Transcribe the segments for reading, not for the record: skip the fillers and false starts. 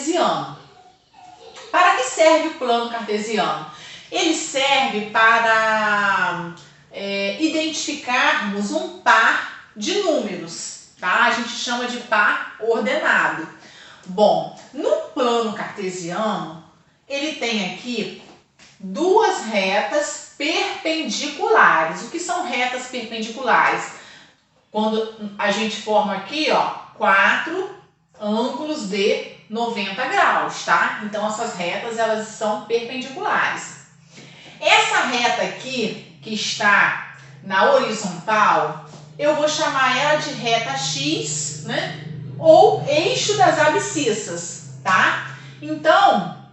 cartesiano. Para que serve o plano cartesiano? Ele serve para identificarmos um par de números, tá? A gente chama de par ordenado. Bom, no plano cartesiano, ele tem aqui duas retas perpendiculares. O que são retas perpendiculares? Quando a gente forma aqui, ó, 4 ângulos de 90 graus, tá? Então, essas retas, elas são perpendiculares. Essa reta aqui, que está na horizontal, eu vou chamar ela de reta X, né? Ou eixo das abscissas, tá? Então,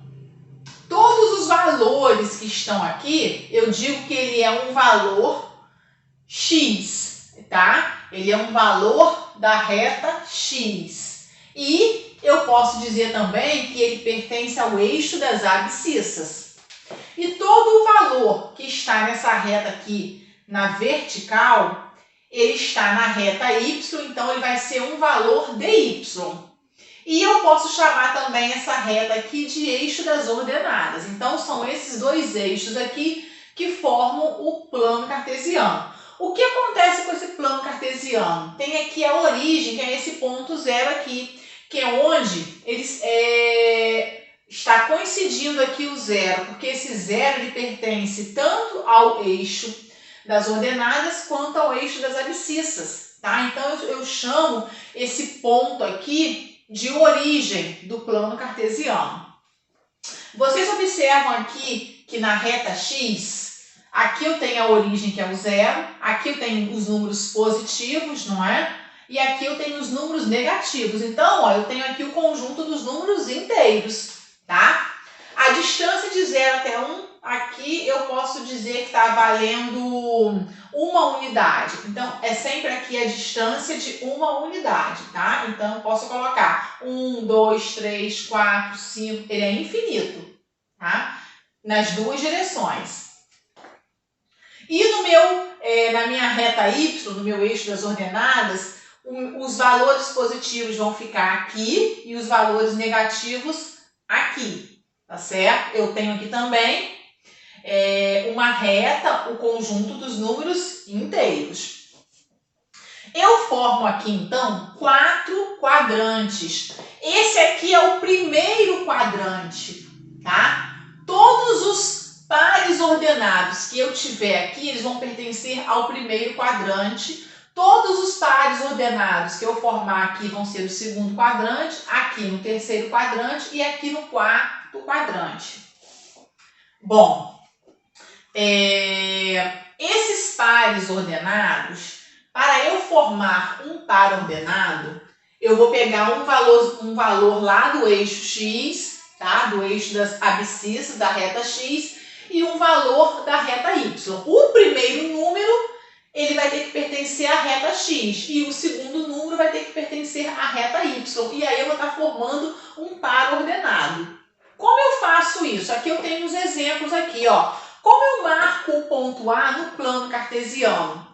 todos os valores que estão aqui, eu digo que ele é um valor X, tá? Ele é um valor da reta X. E eu posso dizer também que ele pertence ao eixo das abscissas. E todo o valor que está nessa reta aqui na vertical, ele está na reta Y, então ele vai ser um valor dy. E eu posso chamar também essa reta aqui de eixo das ordenadas. Então, são esses dois eixos aqui que formam o plano cartesiano. O que acontece com esse plano cartesiano? Tem aqui a origem, que é esse ponto zero aqui, que é onde está coincidindo aqui o zero, porque esse zero ele pertence tanto ao eixo das ordenadas quanto ao eixo das abscissas, tá? Então, eu chamo esse ponto aqui de origem do plano cartesiano. Vocês observam aqui que na reta X, aqui eu tenho a origem, que é o zero, aqui eu tenho os números positivos, não é? E aqui eu tenho os números negativos. Então, ó, eu tenho aqui o conjunto dos números inteiros, tá? A distância de 0 até 1, aqui eu posso dizer que está valendo uma unidade. Então, é sempre aqui a distância de uma unidade, tá? Então, eu posso colocar 1, 2, 3, 4, 5, ele é infinito, tá? Nas duas direções. E na minha reta Y, no meu eixo das ordenadas, os valores positivos vão ficar aqui e os valores negativos aqui, tá certo? Eu tenho aqui também uma reta, o conjunto dos números inteiros. Eu formo aqui, então, 4 quadrantes. Esse aqui é o primeiro quadrante, tá? Todos os pares ordenados que eu tiver aqui, eles vão pertencer ao primeiro quadrante. Todos os pares ordenados que eu formar aqui vão ser do segundo quadrante, aqui no terceiro quadrante e aqui no quarto quadrante. Bom, esses pares ordenados, para eu formar um par ordenado, eu vou pegar um valor lá do eixo X, tá? Do eixo das abscissas, da reta X, e um valor da reta Y. O primeiro número, ele vai ter que pertencer à reta X, e o segundo número vai ter que pertencer à reta Y. E aí eu vou estar formando um par ordenado. Como eu faço isso? Aqui eu tenho uns exemplos aqui, ó. Como eu marco o ponto A no plano cartesiano?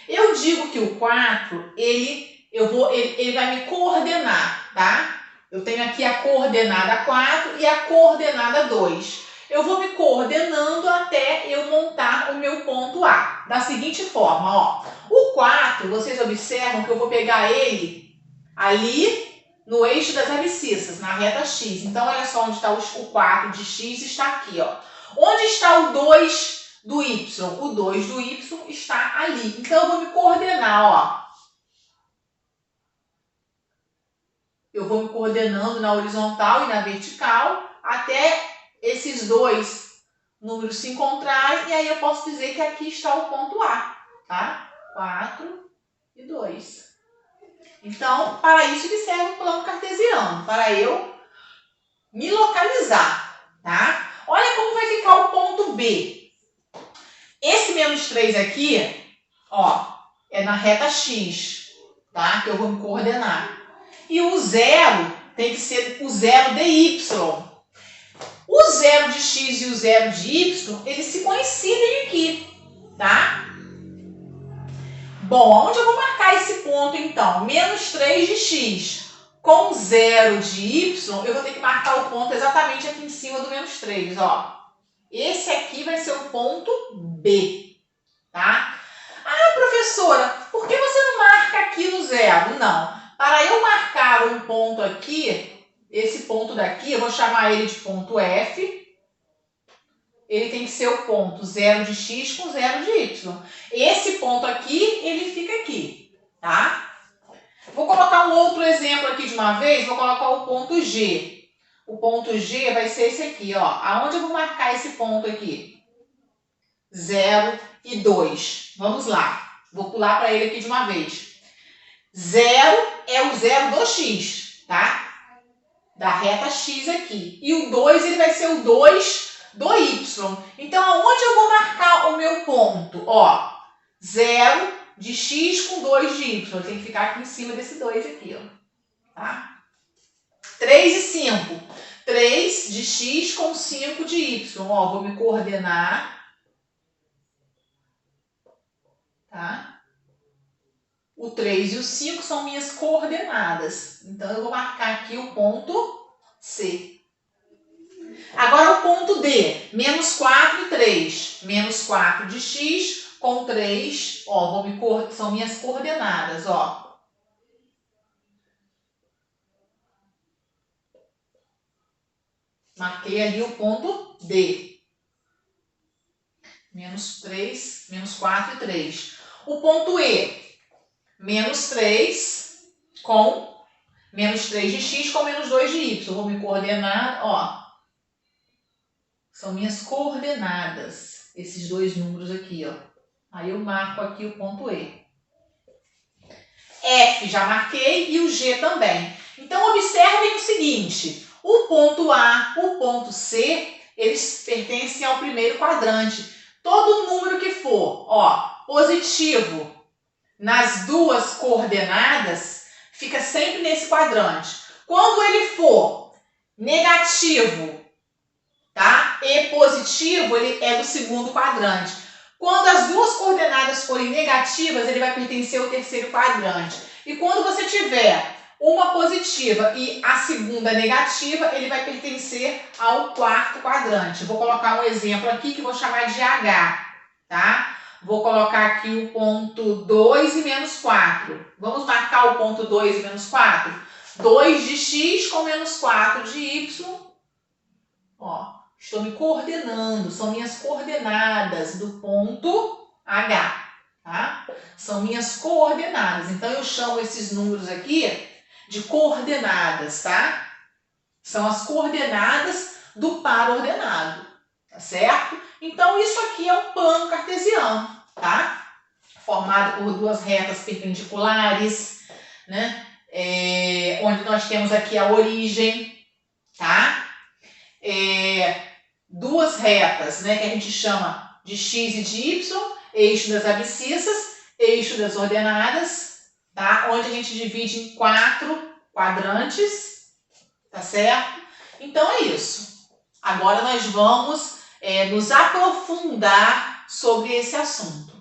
Eu digo que o 4, ele vai me coordenar, tá? Eu tenho aqui a coordenada 4 e a coordenada 2. Eu vou me coordenando até eu montar o meu ponto A. Da seguinte forma, ó. O 4, vocês observam que eu vou pegar ele ali no eixo das abscissas, na reta X. Então, olha só onde está o 4 de X, está aqui, ó. Onde está o 2 do Y? O 2 do Y está ali. Então, eu vou me coordenar, ó. Eu vou me coordenando na horizontal e na vertical até esses dois números se encontrarem, e aí eu posso dizer que aqui está o ponto A, tá? 4 e 2. Então, para isso que serve o plano cartesiano, para eu me localizar, tá? Olha como vai ficar o ponto B. Esse menos 3 aqui, ó, é na reta X, tá? Que eu vou me coordenar. E o zero tem que ser o zero de Y. O zero de X e o zero de Y, eles se coincidem aqui, tá? Bom, onde eu vou marcar esse ponto, então? Menos 3 de X. com 0 de y, eu vou ter que marcar o ponto exatamente aqui em cima do menos 3, ó. Esse aqui vai ser o ponto B, tá? Ah, professora, por que você não marca aqui no 0? Não. Para eu marcar um ponto aqui, esse ponto daqui, eu vou chamar ele de ponto F. Ele tem que ser o ponto 0 de x com 0 de y. Esse ponto aqui, ele fica aqui, tá? Vou colocar um outro exemplo aqui de uma vez, vou colocar o ponto G. O ponto G vai ser esse aqui, ó. Aonde eu vou marcar esse ponto aqui? 0 e 2. Vamos lá. Vou pular para ele aqui de uma vez. 0 é o 0 do x, tá? Da reta x aqui. E o 2, ele vai ser o 2 do y. Então, aonde eu vou marcar o meu ponto? Ó, 0 de x com 2 de y. Tem que ficar aqui em cima desse 2 aqui, ó. Tá? 3 e 5. 3 de x com 5 de y. Ó, vou me coordenar. Tá? O 3 e o 5 são minhas coordenadas. Então, eu vou marcar aqui o ponto C. Agora o ponto D, menos 4 e 3. Menos 4 de x com 3, ó, são minhas coordenadas, ó. Marquei ali o ponto D. Menos 3, menos 4 e 3. O ponto E, menos 3 com menos 3 de x com menos 2 de y. Vou me coordenar, ó. São minhas coordenadas, esses dois números aqui, ó. Aí eu marco aqui o ponto E. F já marquei e o G também. Então, observem o seguinte, o ponto A, o ponto C, eles pertencem ao primeiro quadrante. Todo número que for, ó, positivo nas duas coordenadas, fica sempre nesse quadrante. Quando ele for negativo, tá? E positivo, ele é do segundo quadrante. Quando as duas coordenadas forem negativas, ele vai pertencer ao terceiro quadrante. E quando você tiver uma positiva e a segunda negativa, ele vai pertencer ao quarto quadrante. Vou colocar um exemplo aqui que vou chamar de H, tá? Vou colocar aqui o ponto 2 e menos 4. Vamos marcar o ponto 2 e menos 4? 2 de x com menos 4 de y. Ó, estou me coordenando, são minhas coordenadas do ponto H, tá? São minhas coordenadas. Então, eu chamo esses números aqui de coordenadas, tá? São as coordenadas do par ordenado, tá certo? Então, isso aqui é um plano cartesiano, tá? Formado por duas retas perpendiculares, né? Onde nós temos aqui a origem, tá? Duas retas, né, que a gente chama de x e de y, eixo das abscissas, eixo das ordenadas, tá? Onde a gente divide em 4 quadrantes, tá certo? Então é isso. Agora nós vamos nos aprofundar sobre esse assunto.